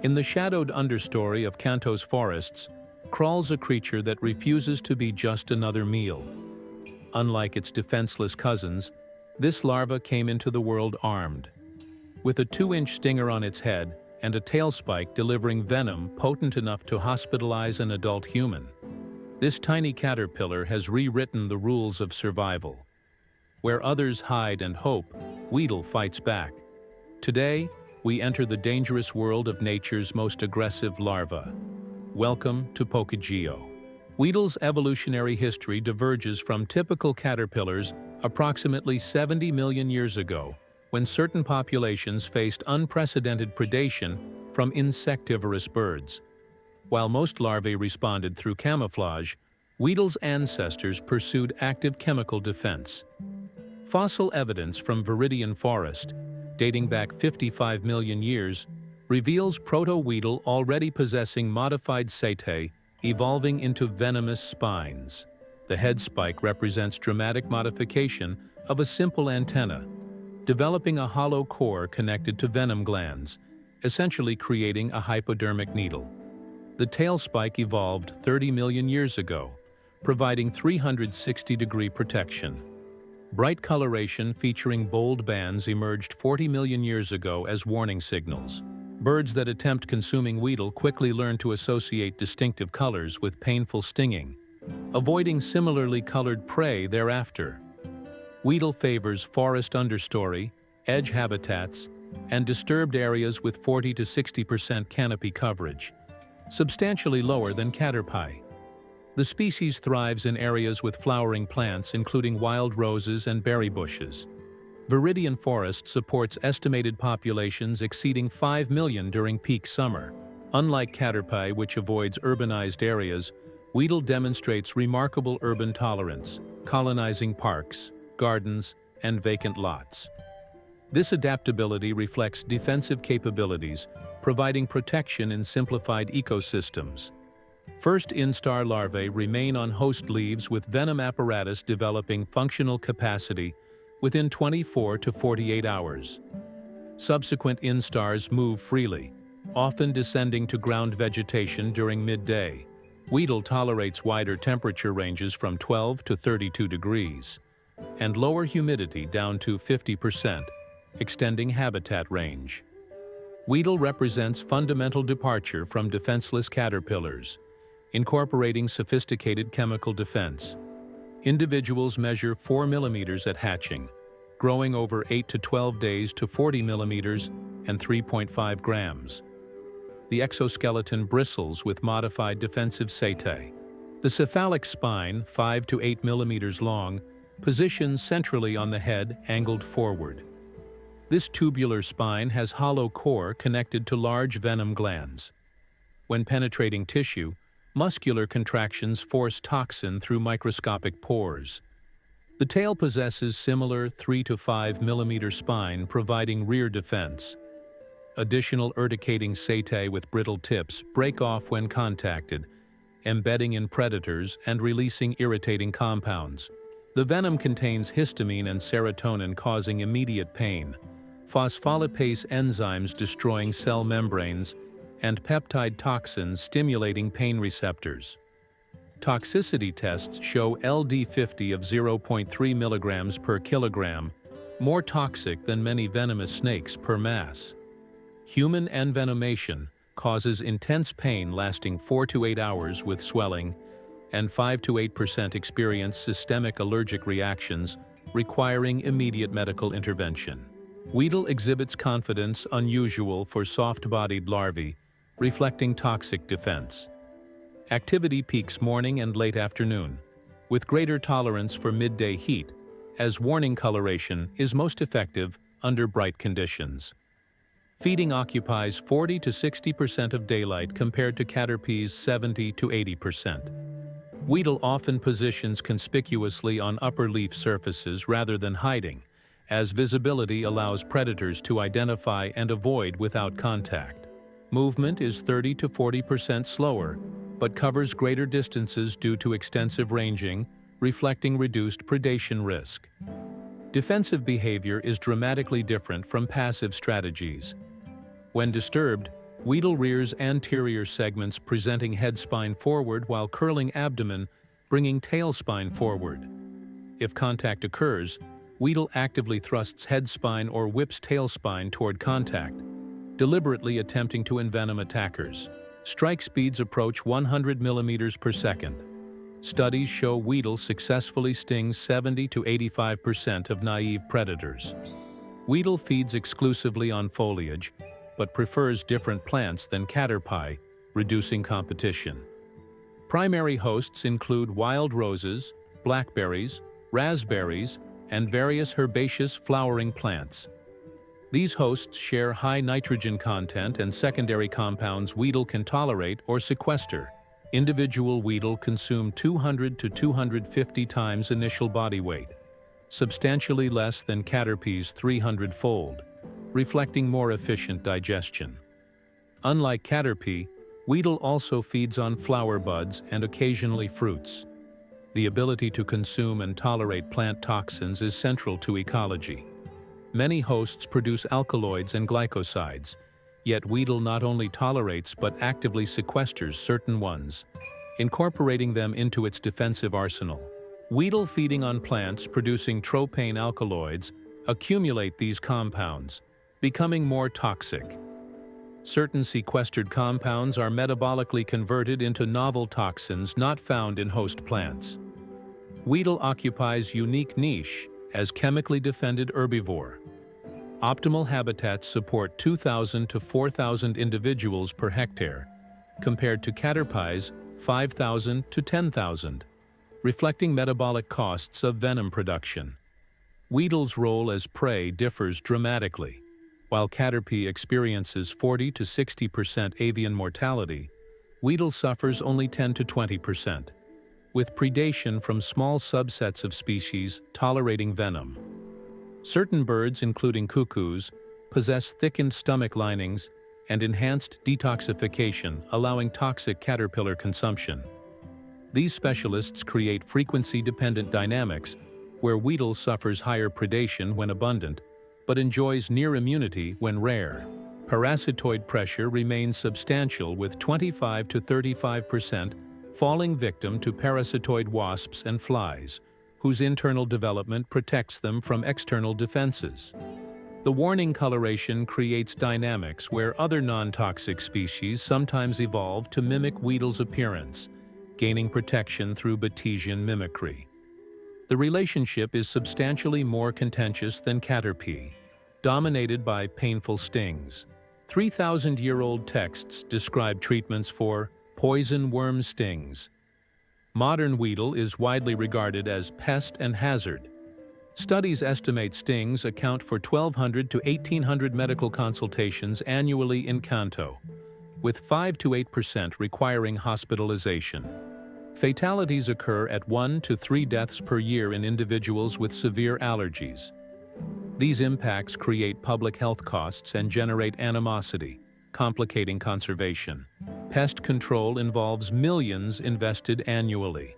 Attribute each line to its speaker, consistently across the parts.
Speaker 1: In the shadowed understory of Kanto's forests, crawls a creature that refuses to be just another meal. Unlike its defenseless cousins, this larva came into the world armed. With a 2-inch stinger on its head and a tail spike delivering venom potent enough to hospitalize an adult human, this tiny caterpillar has rewritten the rules of survival. Where others hide and hope, Weedle fights back. Today, we enter the dangerous world of nature's most aggressive larva. Welcome to PokeGeo. Weedle's evolutionary history diverges from typical caterpillars approximately 70 million years ago, when certain populations faced unprecedented predation from insectivorous birds. While most larvae responded through camouflage, Weedle's ancestors pursued active chemical defense. Fossil evidence from Viridian forest, dating back 55 million years, reveals proto-Weedle already possessing modified setae evolving into venomous spines. The head spike represents dramatic modification of a simple antenna, developing a hollow core connected to venom glands, essentially creating a hypodermic needle. The tail spike evolved 30 million years ago, providing 360-degree protection. Bright coloration featuring bold bands emerged 40 million years ago as warning signals. Birds that attempt consuming Weedle quickly learn to associate distinctive colors with painful stinging, avoiding similarly colored prey thereafter. Weedle favors forest understory, edge habitats, and disturbed areas with 40 to 60% canopy coverage, substantially lower than Caterpie. The species thrives in areas with flowering plants including wild roses and berry bushes. Viridian forest supports estimated populations exceeding 5 million during peak summer. Unlike Caterpie, which avoids urbanized areas, Weedle demonstrates remarkable urban tolerance, colonizing parks, gardens, and vacant lots. This adaptability reflects defensive capabilities, providing protection in simplified ecosystems. First instar larvae remain on host leaves with venom apparatus developing functional capacity within 24 to 48 hours. Subsequent instars move freely, often descending to ground vegetation during midday. Weedle tolerates wider temperature ranges from 12 to 32 degrees, and lower humidity down to 50%, extending habitat range. Weedle represents fundamental departure from defenseless caterpillars, incorporating sophisticated chemical defense. Individuals measure 4 millimeters at hatching, growing over 8 to 12 days to 40 millimeters and 3.5 grams. The exoskeleton bristles with modified defensive setae. The cephalic spine, 5 to 8 millimeters long, positions centrally on the head, angled forward. This tubular spine has hollow core connected to large venom glands. When penetrating tissue, muscular contractions force toxin through microscopic pores. The tail possesses similar 3 to 5 millimeter spine, providing rear defense. Additional urticating setae with brittle tips break off when contacted, embedding in predators and releasing irritating compounds. The venom contains histamine and serotonin, causing immediate pain, phospholipase enzymes destroying cell membranes, and peptide toxins stimulating pain receptors. Toxicity tests show LD50 of 0.3 milligrams per kilogram, more toxic than many venomous snakes per mass. Human envenomation causes intense pain lasting 4 to 8 hours with swelling, and 5 to 8% experience systemic allergic reactions requiring immediate medical intervention. Weedle exhibits confidence unusual for soft-bodied larvae, reflecting toxic defense. Activity peaks morning and late afternoon, with greater tolerance for midday heat, as warning coloration is most effective under bright conditions. Feeding occupies 40 to 60% of daylight compared to Caterpie's 70 to 80%. Weedle often positions conspicuously on upper leaf surfaces rather than hiding, as visibility allows predators to identify and avoid without contact. Movement is 30 to 40% slower, but covers greater distances due to extensive ranging, reflecting reduced predation risk. Defensive behavior is dramatically different from passive strategies. When disturbed, Weedle rears anterior segments presenting head spine forward while curling abdomen, bringing tail spine forward. If contact occurs, Weedle actively thrusts head spine or whips tail spine toward contact, deliberately attempting to envenom attackers. Strike speeds approach 100 millimeters per second. Studies show Weedle successfully stings 70 to 85% of naive predators. Weedle feeds exclusively on foliage, but prefers different plants than Caterpie, reducing competition. Primary hosts include wild roses, blackberries, raspberries, and various herbaceous flowering plants. These hosts share high nitrogen content and secondary compounds Weedle can tolerate or sequester. Individual Weedle consume 200 to 250 times initial body weight, substantially less than Caterpie's 300-fold, reflecting more efficient digestion. Unlike Caterpie, Weedle also feeds on flower buds and occasionally fruits. The ability to consume and tolerate plant toxins is central to ecology. Many hosts produce alkaloids and glycosides, yet Weedle not only tolerates but actively sequesters certain ones, incorporating them into its defensive arsenal. Weedle feeding on plants producing tropane alkaloids accumulate these compounds, becoming more toxic. Certain sequestered compounds are metabolically converted into novel toxins not found in host plants. Weedle occupies unique niche as chemically defended herbivore. Optimal habitats support 2,000 to 4,000 individuals per hectare, compared to Caterpie's 5,000 to 10,000, reflecting metabolic costs of venom production. Weedle's role as prey differs dramatically. While Caterpie experiences 40 to 60% avian mortality, Weedle suffers only 10 to 20%, with predation from small subsets of species tolerating venom. Certain birds, including cuckoos, possess thickened stomach linings and enhanced detoxification, allowing toxic caterpillar consumption. These specialists create frequency-dependent dynamics where Weedle suffers higher predation when abundant, but enjoys near immunity when rare. Parasitoid pressure remains substantial with 25 to 35% falling victim to parasitoid wasps and flies, whose internal development protects them from external defenses. The warning coloration creates dynamics where other non-toxic species sometimes evolve to mimic Weedle's appearance, gaining protection through Batesian mimicry. The relationship is substantially more contentious than Caterpie, dominated by painful stings. 3,000-year-old texts describe treatments for poison worm stings. Modern Weedle is widely regarded as pest and hazard. Studies estimate stings account for 1,200 to 1,800 medical consultations annually in Kanto, with 5 to 8% requiring hospitalization. Fatalities occur at 1 to 3 deaths per year in individuals with severe allergies. These impacts create public health costs and generate animosity, complicating conservation. Pest control involves millions invested annually.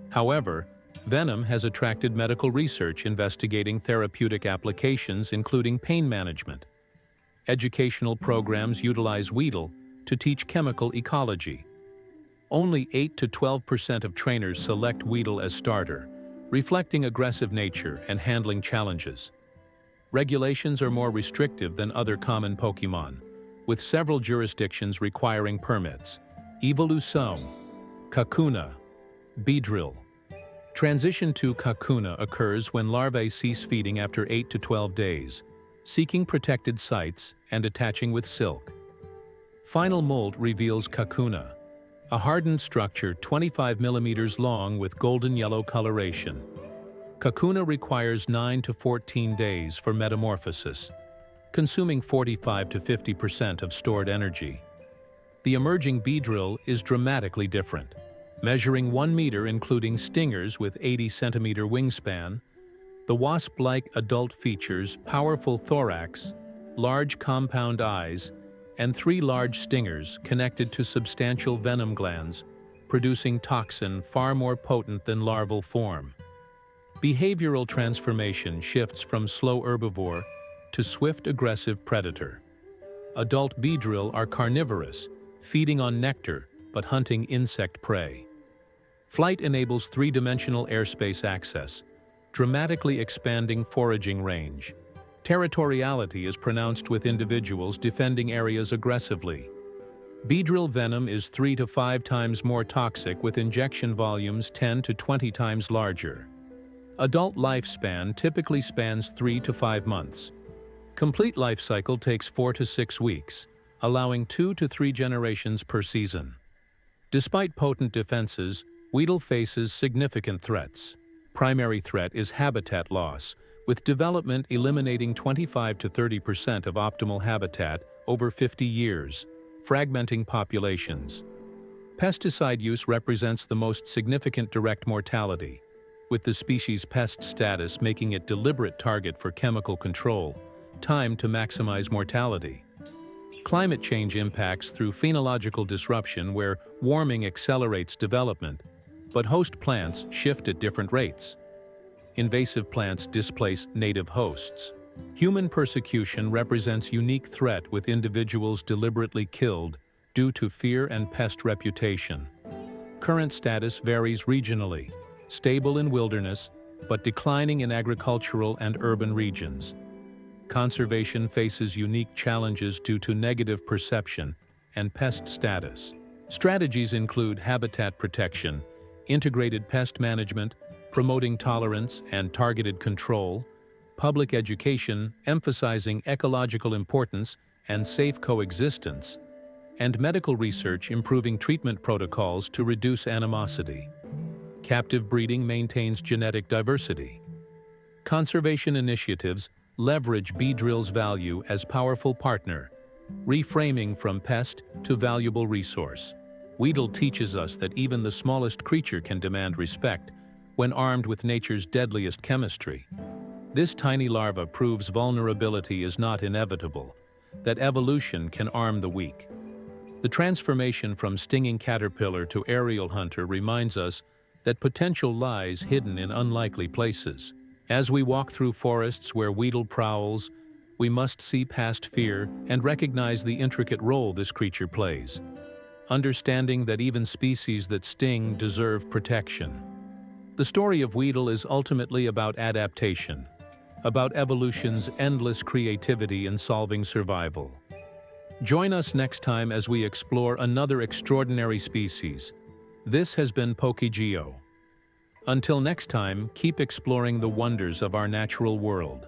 Speaker 1: However, venom has attracted medical research investigating therapeutic applications, including pain management. Educational programs utilize Weedle to teach chemical ecology. Only 8 to 12% of trainers select Weedle as starter, reflecting aggressive nature and handling challenges. Regulations are more restrictive than other common Pokémon, with several jurisdictions requiring permits. Evolução, Kakuna, Beedrill. Transition to Kakuna occurs when larvae cease feeding after 8 to 12 days, seeking protected sites and attaching with silk. Final molt reveals Kakuna, a hardened structure 25 millimeters long with golden yellow coloration. Kakuna requires 9 to 14 days for metamorphosis, consuming 45 to 50% of stored energy. The emerging Beedrill is dramatically different, measuring 1 meter including stingers with 80 centimeter wingspan. The wasp-like adult features powerful thorax, large compound eyes, and 3 large stingers connected to substantial venom glands, producing toxin far more potent than larval form. Behavioral transformation shifts from slow herbivore to swift aggressive predator. Adult beedrill are carnivorous, feeding on nectar but hunting insect prey. Flight enables three-dimensional airspace access, dramatically expanding foraging range. Territoriality is pronounced with individuals defending areas aggressively. Beedrill venom is 3 to 5 times more toxic with injection volumes 10 to 20 times larger. Adult lifespan typically spans 3 to 5 months. Complete life cycle takes 4 to 6 weeks, allowing 2 to 3 generations per season. Despite potent defenses, Weedle faces significant threats. Primary threat is habitat loss, with development eliminating 25 to 30% of optimal habitat over 50 years, fragmenting populations. Pesticide use represents the most significant direct mortality, with the species' pest status making it deliberate target for chemical control, timed to maximize mortality. Climate change impacts through phenological disruption where warming accelerates development, but host plants shift at different rates. Invasive plants displace native hosts. Human persecution represents unique threat with individuals deliberately killed due to fear and pest reputation. Current status varies regionally, stable in wilderness, but declining in agricultural and urban regions. Conservation faces unique challenges due to negative perception and pest status. Strategies include habitat protection, integrated pest management, promoting tolerance and targeted control, public education emphasizing ecological importance and safe coexistence, and medical research improving treatment protocols to reduce animosity. Captive breeding maintains genetic diversity. Conservation initiatives leverage beedrill's value as powerful partner, reframing from pest to valuable resource. Weedle teaches us that even the smallest creature can demand respect when armed with nature's deadliest chemistry. This tiny larva proves vulnerability is not inevitable, that evolution can arm the weak. The transformation from stinging caterpillar to aerial hunter reminds us that potential lies hidden in unlikely places. As we walk through forests where Weedle prowls, we must see past fear and recognize the intricate role this creature plays, understanding that even species that sting deserve protection. The story of Weedle is ultimately about adaptation, about evolution's endless creativity in solving survival. Join us next time as we explore another extraordinary species. This has been PokeGeo. Until next time, keep exploring the wonders of our natural world.